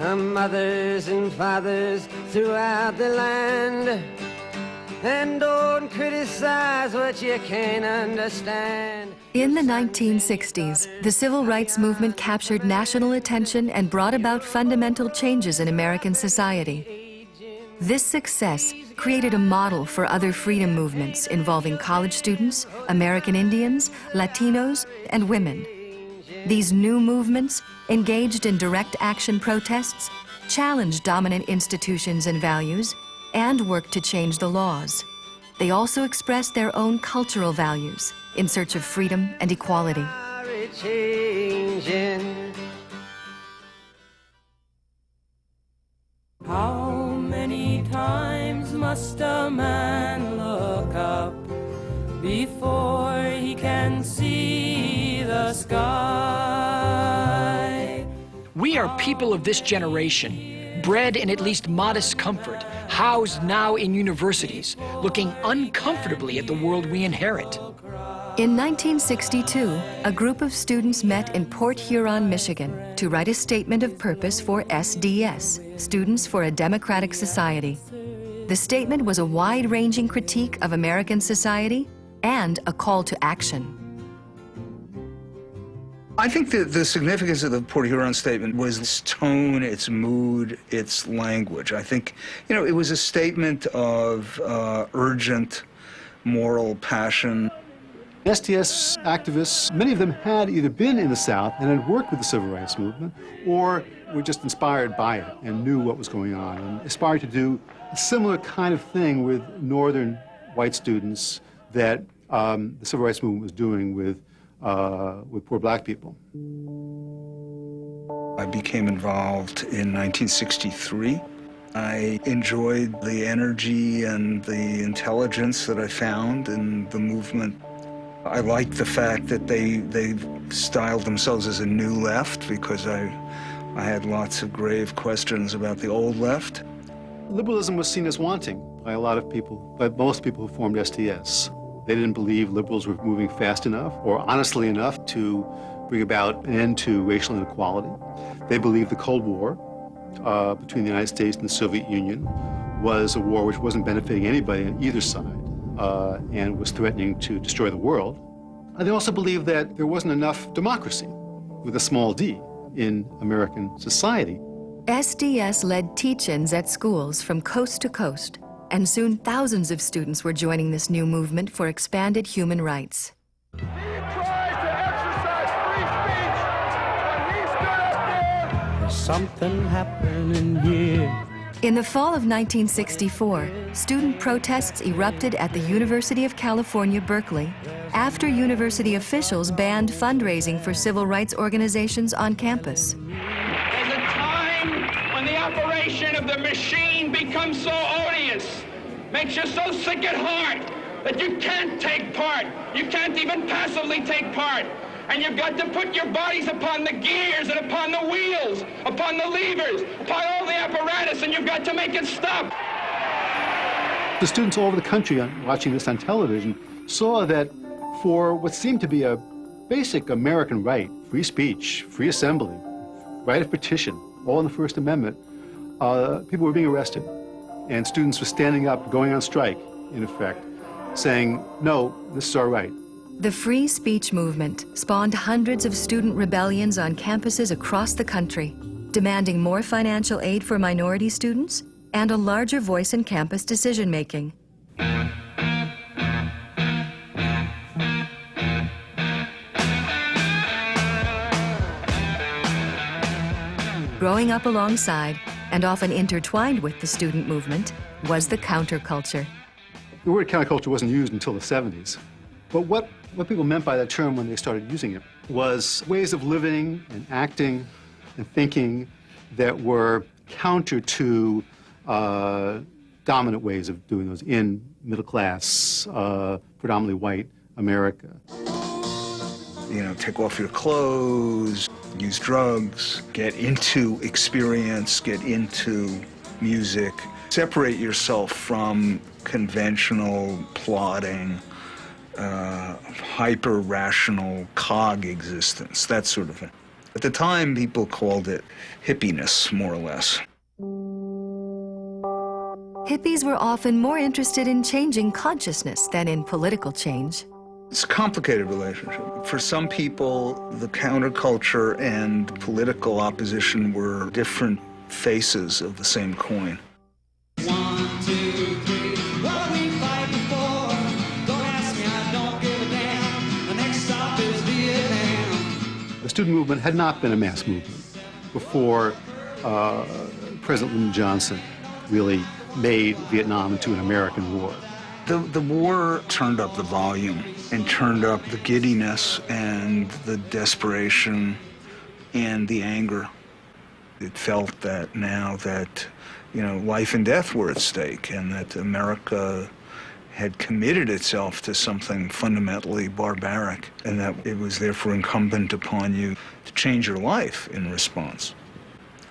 mothers and fathers throughout the land. And don't criticize what you can't understand. In the 1960s, the civil rights movement captured national attention and brought about fundamental changes in American society. This success created a model for other freedom movements involving college students, American Indians, Latinos, and women. These new movements, engaged in direct action protests, challenged dominant institutions and values, and worked to change the laws. They also expressed their own cultural values in search of freedom and equality. Changin. How many times must a man look up before he can see the sky? We are people of this generation, bred in at least modest comfort, housed now in universities, looking uncomfortably at the world we inherit. In 1962, a group of students met in Port Huron, Michigan, to write a statement of purpose for SDS, Students for a Democratic Society. The statement was a wide-ranging critique of American society and a call to action. I think that the significance of the Port Huron statement was its tone, its mood, its language. I think, it was a statement of urgent moral passion. SDS activists, many of them had either been in the South and had worked with the civil rights movement, or were just inspired by it and knew what was going on, and aspired to do a similar kind of thing with northern white students that the civil rights movement was doing with poor black people. I became involved in 1963. I enjoyed the energy and the intelligence that I found in the movement. I liked the fact that they styled themselves as a new left, because I had lots of grave questions about the old left. Liberalism was seen as wanting by a lot of people, by most people who formed SDS. They didn't believe liberals were moving fast enough or honestly enough to bring about an end to racial inequality. They believed the Cold War between the United States and the Soviet Union was a war which wasn't benefiting anybody on either side and was threatening to destroy the world. And they also believed that there wasn't enough democracy, with a small d, in American society. SDS led teach-ins at schools from coast to coast, and soon thousands of students were joining this new movement for expanded human rights. He tried to exercise free speech, but he stood up there. There's something happening here. In the fall of 1964, student protests erupted at the University of California, Berkeley, after university officials banned fundraising for civil rights organizations on campus. There's a time when the operation of the machine becomes so odious, makes you so sick at heart that you can't take part. You can't even passively take part. And you've got to put your bodies upon the gears and upon the wheels, upon the levers, upon all the apparatus, and you've got to make it stop. The students all over the country watching this on television saw that for what seemed to be a basic American right, free speech, free assembly, right of petition, all in the First Amendment, people were being arrested. And students were standing up, going on strike, in effect, saying, no, this is our right. The free speech movement spawned hundreds of student rebellions on campuses across the country, demanding more financial aid for minority students and a larger voice in campus decision-making. Growing up alongside and often intertwined with the student movement was the counterculture. The word counterculture wasn't used until the 70s. But what people meant by that term when they started using it was ways of living and acting and thinking that were counter to dominant ways of doing those in middle-class, predominantly white America. Take off your clothes, use drugs, get into experience, get into music. Separate yourself from conventional, plodding, hyper-rational cog existence, that sort of thing. At the time, people called it hippiness, more or less. Hippies were often more interested in changing consciousness than in political change. It's a complicated relationship. For some people, the counterculture and political opposition were different faces of the same coin. 1, 2, 3, what we fighting for? Don't ask me, I don't give a damn. The next stop is Vietnam. The student movement had not been a mass movement before President Lyndon Johnson really made Vietnam into an American war. The war turned up the volume and turned up the giddiness and the desperation and the anger. It felt that now that, life and death were at stake and that America had committed itself to something fundamentally barbaric and that it was therefore incumbent upon you to change your life in response.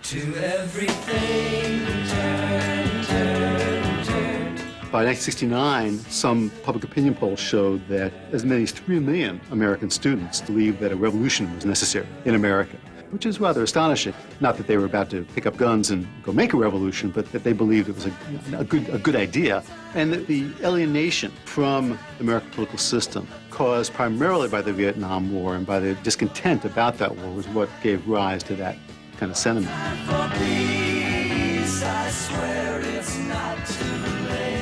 To everything, turn, turn, turn. By 1969, some public opinion polls showed that as many as 3 million American students believed that a revolution was necessary in America, which is rather astonishing. Not that they were about to pick up guns and go make a revolution, but that they believed it was a good idea. And that the alienation from the American political system, caused primarily by the Vietnam War and by the discontent about that war, was what gave rise to that kind of sentiment. For peace, I swear it's not too late.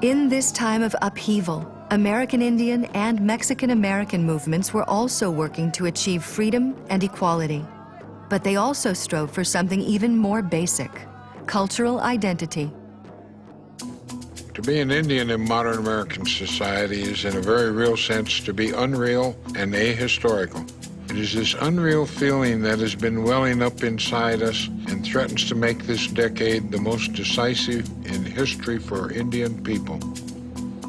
In this time of upheaval, American Indian and Mexican American movements were also working to achieve freedom and equality. But they also strove for something even more basic: cultural identity. To be an Indian in modern American society is, in a very real sense, to be unreal and ahistorical. It is this unreal feeling that has been welling up inside us and threatens to make this decade the most decisive in history for Indian people.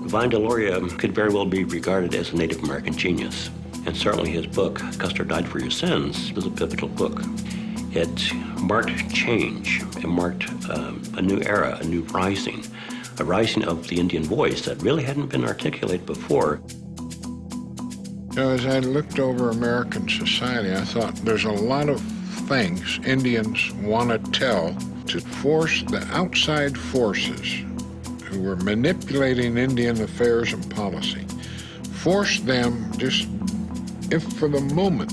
Vine Deloria could very well be regarded as a Native American genius, and certainly his book, Custer Died for Your Sins, was a pivotal book. It marked change. It marked a new era, a new rising, a rising of the Indian voice that really hadn't been articulated before. As I looked over American society, I thought there's a lot of things Indians want to tell to force the outside forces who were manipulating Indian affairs and policy, force them, just if for the moment,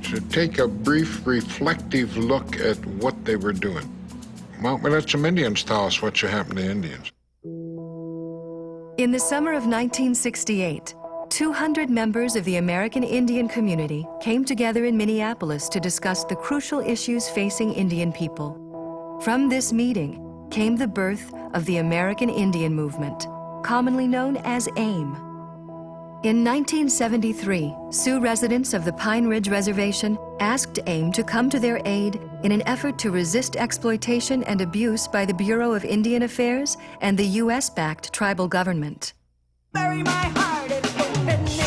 to take a brief reflective look at what they were doing. Well, we let some Indians tell us what should happen to Indians. In the summer of 1968, 200 members of the American Indian community came together in Minneapolis to discuss the crucial issues facing Indian people. From this meeting came the birth of the American Indian Movement, commonly known as AIM. In 1973, Sioux residents of the Pine Ridge Reservation asked AIM to come to their aid in an effort to resist exploitation and abuse by the Bureau of Indian Affairs and the U.S.-backed tribal government. Bury my heart and open me.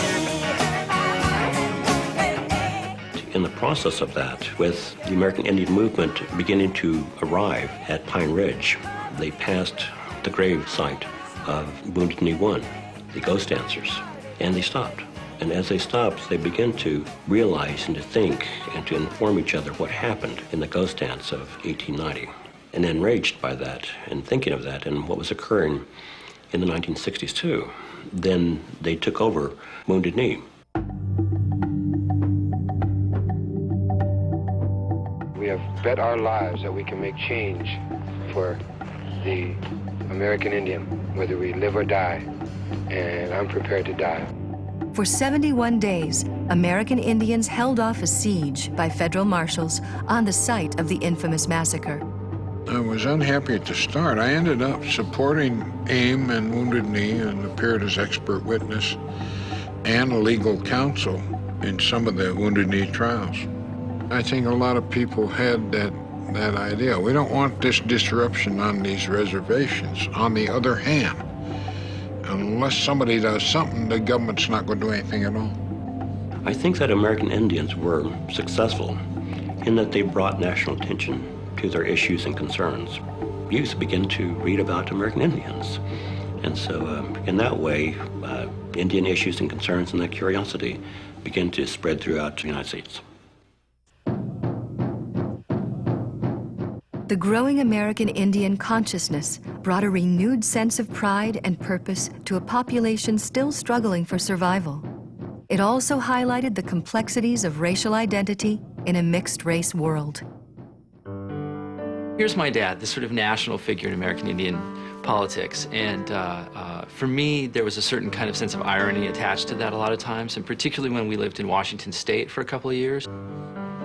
In the process of that, with the American Indian movement beginning to arrive at Pine Ridge, they passed the grave site of Wounded Knee One, the ghost dancers, and they stopped. And as they stopped, they began to realize and to think and to inform each other what happened in the ghost dance of 1890. And enraged by that and thinking of that and what was occurring in the 1960s too, then they took over Wounded Knee. We have bet our lives that we can make change for the American Indian, whether we live or die, and I'm prepared to die. For 71 days, American Indians held off a siege by federal marshals on the site of the infamous massacre. I was unhappy at the start. I ended up supporting AIM and Wounded Knee and appeared as expert witness and legal counsel in some of the Wounded Knee trials. I think a lot of people had that idea. We don't want this disruption on these reservations. On the other hand, unless somebody does something, the government's not going to do anything at all. I think that American Indians were successful in that they brought national attention to their issues and concerns. youth begin to read about American Indians. And so in that way, Indian issues and concerns and that curiosity begin to spread throughout the United States. The growing American Indian consciousness brought a renewed sense of pride and purpose to a population still struggling for survival. It also highlighted the complexities of racial identity in a mixed-race world. Here's my dad, this sort of national figure in American Indian politics, and for me, there was a certain kind of sense of irony attached to that a lot of times, and particularly when we lived in Washington State for a couple of years.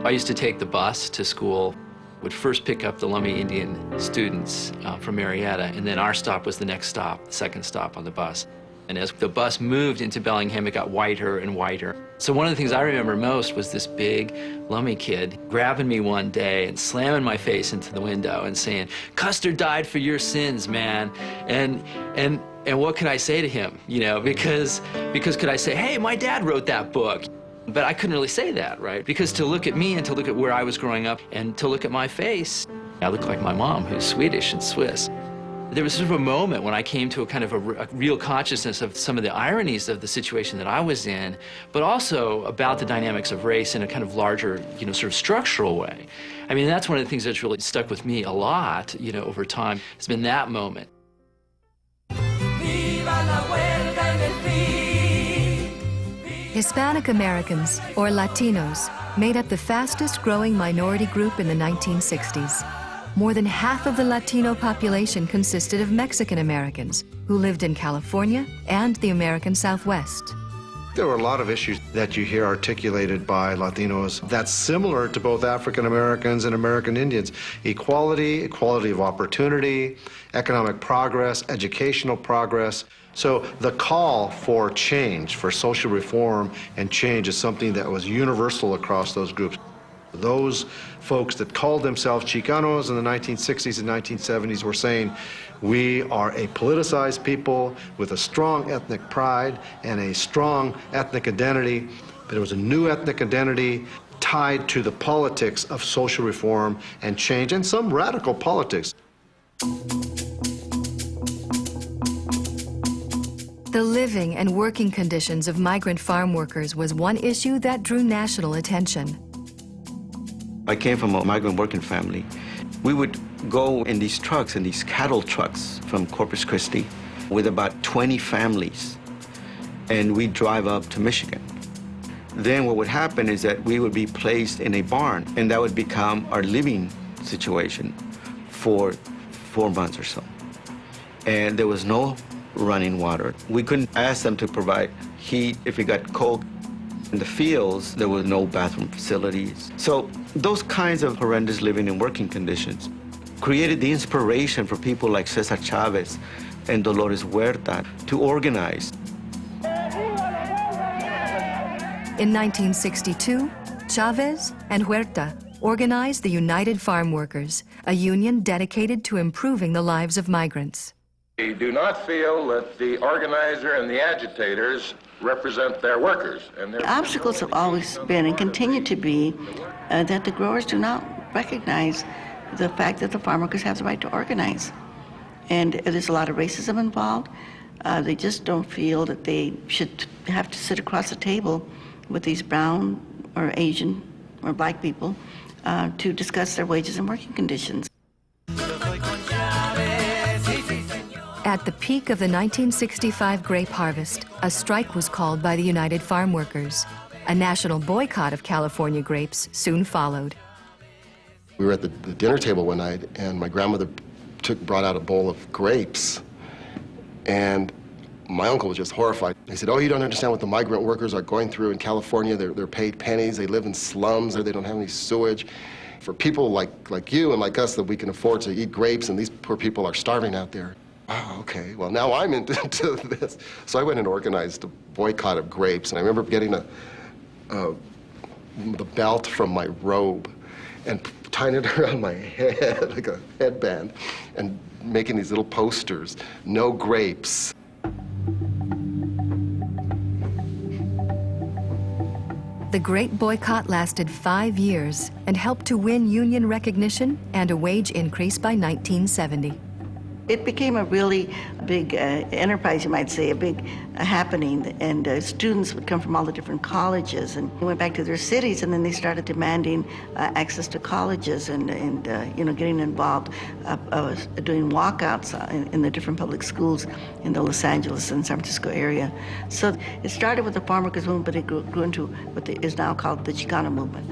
I used to take the bus to school, would first pick up the Lummi Indian students from Marietta, and then our stop was the next stop, the second stop on the bus. And as the bus moved into Bellingham, it got whiter and whiter. So one of the things I remember most was this big Lummi kid grabbing me one day and slamming my face into the window and saying, "Custer died for your sins, man." And what could I say to him? You know, because could I say, "Hey, my dad wrote that book"? But I couldn't really say that, right? Because to look at me and to look at where I was growing up and to look at my face, I look like my mom, who's Swedish and Swiss. There was sort of a moment when I came to a kind of a real consciousness of some of the ironies of the situation that I was in, but also about the dynamics of race in a kind of larger, you know, sort of structural way. I mean, that's one of the things that's really stuck with me a lot, you know, over time. It's been that moment. Hispanic Americans, or Latinos, made up the fastest growing minority group in the 1960s. More than half of the Latino population consisted of Mexican Americans who lived in California and the American Southwest. There were a lot of issues that you hear articulated by Latinos that's similar to both African Americans and American Indians. Equality, equality of opportunity, economic progress, educational progress. So the call for change, for social reform and change is something that was universal across those groups. Those folks that called themselves Chicanos in the 1960s and 1970s were saying, we are a politicized people with a strong ethnic pride and a strong ethnic identity, but it was a new ethnic identity tied to the politics of social reform and change and some radical politics. The living and working conditions of migrant farm workers was one issue that drew national attention. I came from a migrant working family. We would go in these trucks, in these cattle trucks from Corpus Christi with about 20 families, and we'd drive up to Michigan. Then what would happen is that we would be placed in a barn, and that would become our living situation for 4 months or so. And there was no running water. We couldn't ask them to provide heat if we got cold. In the fields, there were no bathroom facilities. So those kinds of horrendous living and working conditions created the inspiration for people like Cesar Chavez and Dolores Huerta to organize. In 1962, Chavez and Huerta organized the United Farm Workers, a union dedicated to improving the lives of migrants. We do not feel that the organizer and the agitators represent their workers. And The obstacles have always been and continue to be that the growers do not recognize the fact that the farm workers have the right to organize. And there's a lot of racism involved. They just don't feel that they should have to sit across the table with these brown or Asian or black people to discuss their wages and working conditions. At the peak of the 1965 grape harvest, a strike was called by the United Farm Workers. A national boycott of California grapes soon followed. We were at the dinner table one night, and my grandmother brought out a bowl of grapes, and my uncle was just horrified. He said, "Oh, you don't understand what the migrant workers are going through in California. They're paid pennies. They live in slums, or they don't have any sewage. For people like you and like us that we can afford to eat grapes, and these poor people are starving out there." Oh, okay, well, now I'm into this. So I went and organized a boycott of grapes, and I remember getting the belt from my robe and tying it around my head like a headband and making these little posters, "No grapes." The Great Boycott lasted 5 years and helped to win union recognition and a wage increase by 1970. It became a really big enterprise, you might say, a big happening, and students would come from all the different colleges, and they went back to their cities, and then they started demanding access to colleges and you know, getting involved, doing walkouts in the different public schools in the Los Angeles and San Francisco area. So it started with the farm workers movement, but it grew into what is now called the Chicano movement.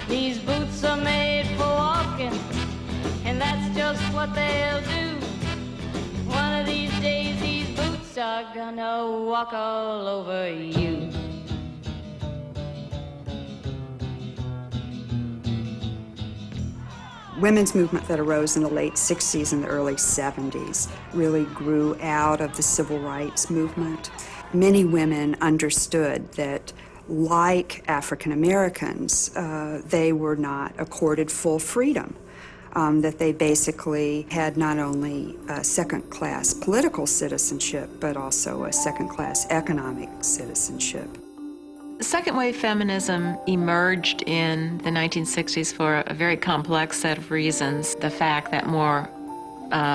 These boots are made for walking, and that's just what they'll do. One of these days, these boots are gonna walk all over you. Women's movement that arose in the late 60s and the early 70s really grew out of the civil rights movement. Many women understood that, like African Americans, they were not accorded full freedom, that they basically had not only second-class political citizenship, but also a second-class economic citizenship. Second wave feminism emerged in the 1960s for a very complex set of reasons. The fact that more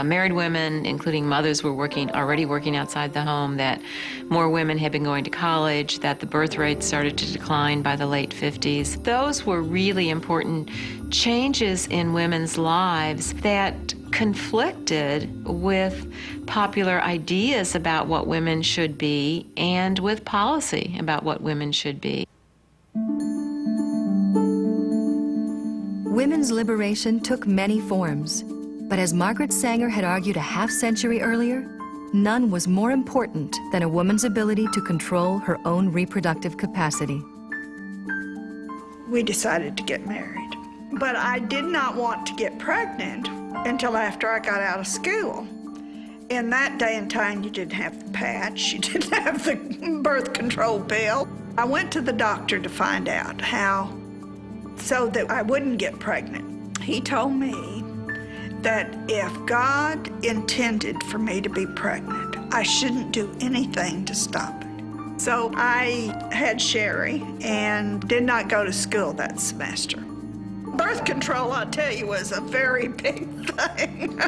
married women, including mothers, were already working outside the home, that more women had been going to college, that the birth rate started to decline by the late 50s. Those were really important changes in women's lives that conflicted with popular ideas about what women should be and with policy about what women should be. Women's liberation took many forms, but as Margaret Sanger had argued a half-century earlier, none was more important than a woman's ability to control her own reproductive capacity. We decided to get married, but I did not want to get pregnant until after I got out of school. In that day and time, you didn't have the patch, you didn't have the birth control pill. I went to the doctor to find out how, so that I wouldn't get pregnant. He told me that if God intended for me to be pregnant, I shouldn't do anything to stop it. So I had Sherry and did not go to school that semester. Birth control, I tell you, was a very big thing.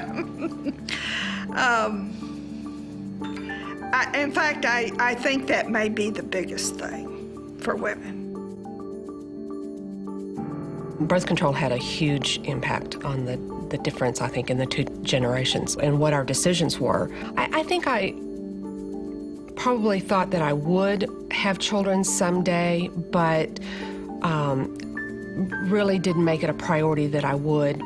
In fact, I think that may be the biggest thing for women. Birth control had a huge impact on the difference, I think, in the two generations and what our decisions were. I think I probably thought that I would have children someday, but really didn't make it a priority that I would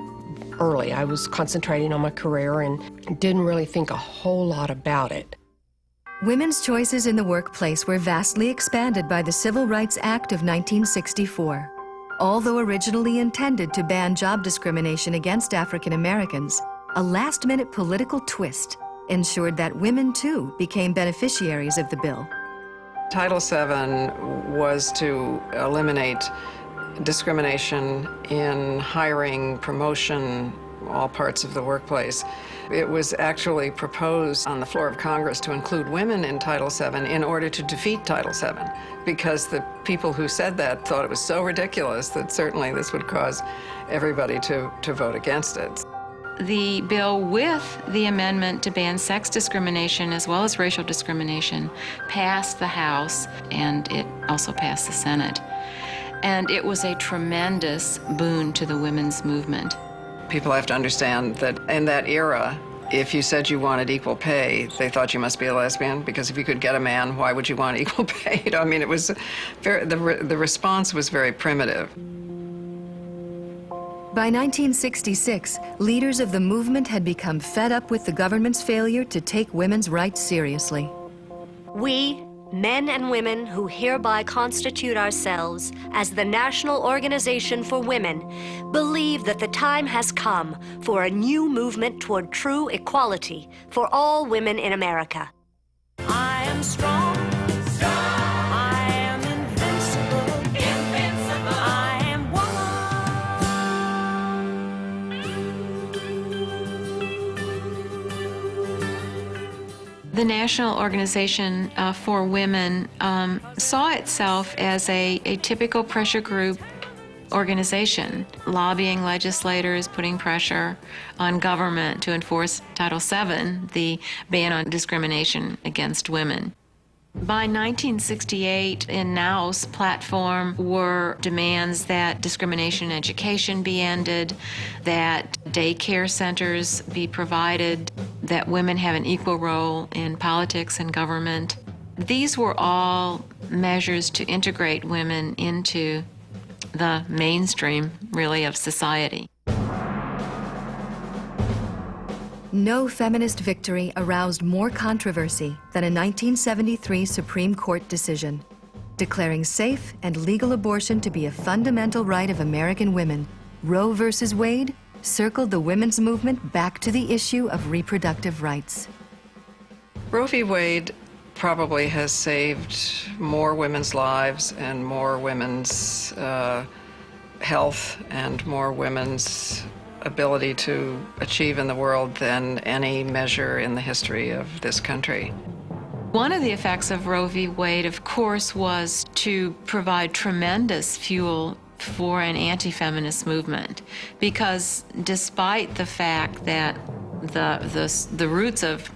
early. I was concentrating on my career and didn't really think a whole lot about it. Women's choices in the workplace were vastly expanded by the Civil Rights Act of 1964. Although originally intended to ban job discrimination against African Americans, a last-minute political twist ensured that women, too, became beneficiaries of the bill. Title VII was to eliminate discrimination in hiring, promotion, all parts of the workplace. It was actually proposed on the floor of Congress to include women in Title VII in order to defeat Title VII, because the people who said that thought it was so ridiculous that certainly this would cause everybody to vote against it. The bill with the amendment to ban sex discrimination as well as racial discrimination passed the House, and it also passed the Senate. And it was a tremendous boon to the women's movement. People have to understand that in that era, if you said you wanted equal pay, they thought you must be a lesbian, because if you could get a man, why would you want equal pay? I mean, it was the response was very primitive. By 1966, leaders of the movement had become fed up with the government's failure to take women's rights seriously. We, men and women who hereby constitute ourselves as the National Organization for Women, believe that the time has come for a new movement toward true equality for all women in America. I am strong. I am invincible. I am woman. The National Organization for Women saw itself as a typical pressure group organization, lobbying legislators, putting pressure on government to enforce Title VII, the ban on discrimination against women. By 1968, in NOW's platform were demands that discrimination in education be ended, that daycare centers be provided, that women have an equal role in politics and government. These were all measures to integrate women into the mainstream, really, of society. No feminist victory aroused more controversy than a 1973 Supreme Court decision, declaring safe and legal abortion to be a fundamental right of American women. Roe v. Wade circled the women's movement back to the issue of reproductive rights. Roe v. Wade probably has saved more women's lives and more women's health and more women's ability to achieve in the world than any measure in the history of this country. One of the effects of Roe v. Wade, of course, was to provide tremendous fuel for an anti-feminist movement, because despite the fact that the roots of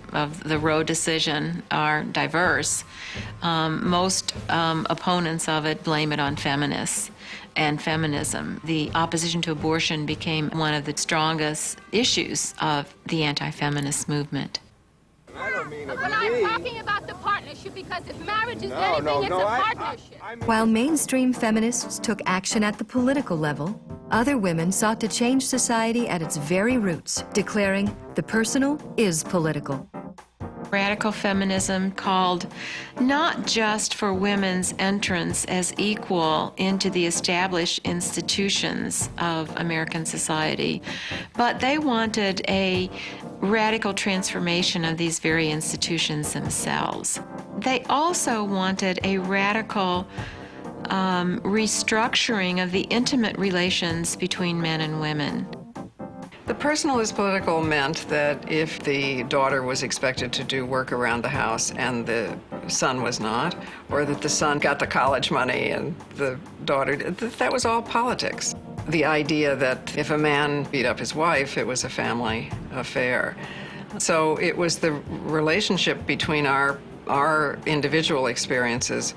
the Roe decision are diverse, most opponents of it blame it on feminists and feminism. The opposition to abortion became one of the strongest issues of the anti-feminist movement. But I'm talking about the partnership, because if marriage is anything, it's a partnership. While mainstream feminists took action at the political level, other women sought to change society at its very roots, declaring the personal is political. Radical feminism called not just for women's entrance as equal into the established institutions of American society, but they wanted a radical transformation of these very institutions themselves. They also wanted a radical restructuring of the intimate relations between men and women. The personal is political meant that if the daughter was expected to do work around the house and the son was not, or that the son got the college money and the daughter did, that was all politics. The idea that if a man beat up his wife, it was a family affair. So it was the relationship between our individual experiences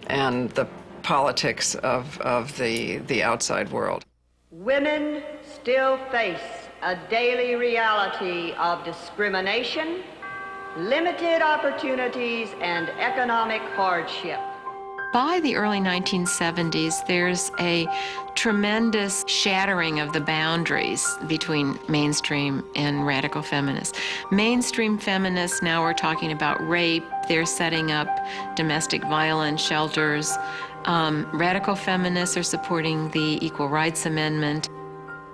and the politics of the outside world. Women still face a daily reality of discrimination, limited opportunities, and economic hardship. By the early 1970s, there's a tremendous shattering of the boundaries between mainstream and radical feminists. Mainstream feminists now are talking about rape. They're setting up domestic violence shelters. Radical feminists are supporting the Equal Rights Amendment.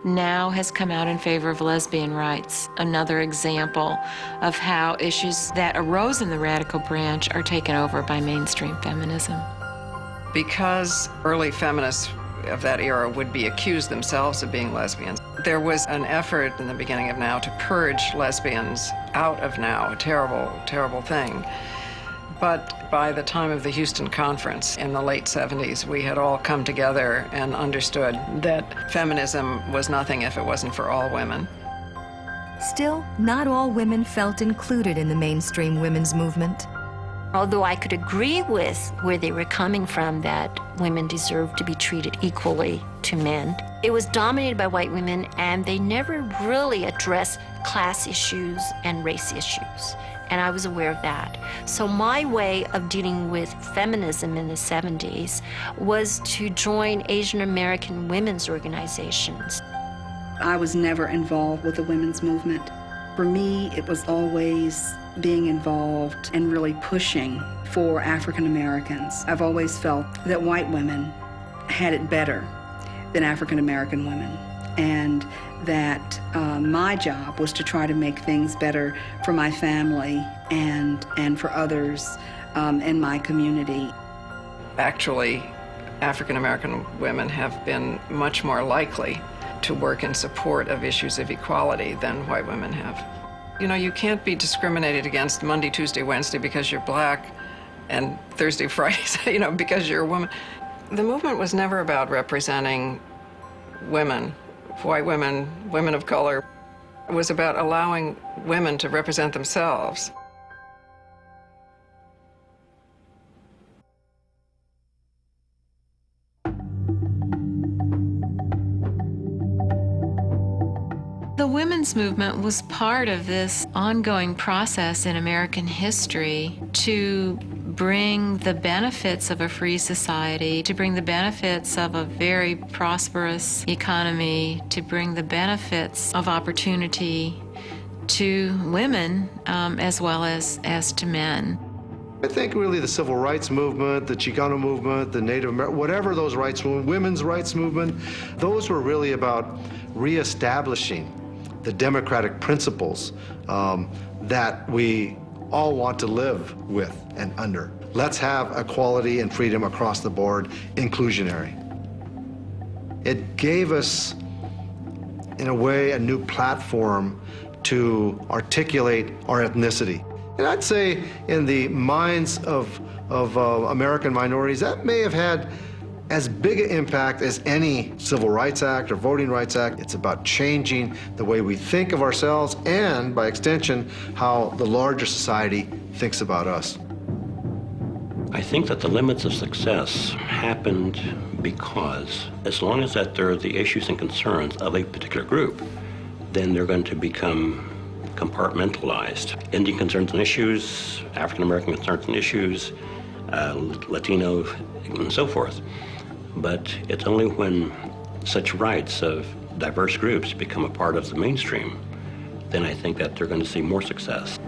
Now has come out in favor of lesbian rights, another example of how issues that arose in the radical branch are taken over by mainstream feminism. Because early feminists of that era would be accused themselves of being lesbians, there was an effort in the beginning of NOW to purge lesbians out of NOW, a terrible, terrible thing. But by the time of the Houston Conference in the late 70s, we had all come together and understood that feminism was nothing if it wasn't for all women. Still, not all women felt included in the mainstream women's movement. Although I could agree with where they were coming from, that women deserve to be treated equally to men, it was dominated by white women, and they never really addressed class issues and race issues. And I was aware of that. So my way of dealing with feminism in the 70s was to join Asian American women's organizations. I was never involved with the women's movement. For me, it was always being involved and really pushing for African Americans. I've always felt that white women had it better than African American women, and that my job was to try to make things better for my family and for others in my community. Actually, African American women have been much more likely to work in support of issues of equality than white women have. You know, you can't be discriminated against Monday, Tuesday, Wednesday because you're black, and Thursday, Friday, you know, because you're a woman. The movement was never about representing women, white women, women of color. It was about allowing women to represent themselves. The women's movement was part of this ongoing process in American history to bring the benefits of a free society, to bring the benefits of a very prosperous economy, to bring the benefits of opportunity to women as well as to men. I think really the civil rights movement, the Chicano movement, the Native American, whatever those rights movement, women's rights movement, those were really about reestablishing the democratic principles that we all want to live with and under. Let's have equality and freedom across the board, inclusionary. It gave us, in a way, a new platform to articulate our ethnicity. And I'd say in the minds of American minorities, that may have had as big an impact as any Civil Rights Act or Voting Rights Act. It's about changing the way we think of ourselves and, by extension, how the larger society thinks about us. I think that the limits of success happened because as long as that there are the issues and concerns of a particular group, then they're going to become compartmentalized. Indian concerns and issues, African American concerns and issues, Latino, and so forth. But it's only when such rights of diverse groups become a part of the mainstream, then I think that they're going to see more success.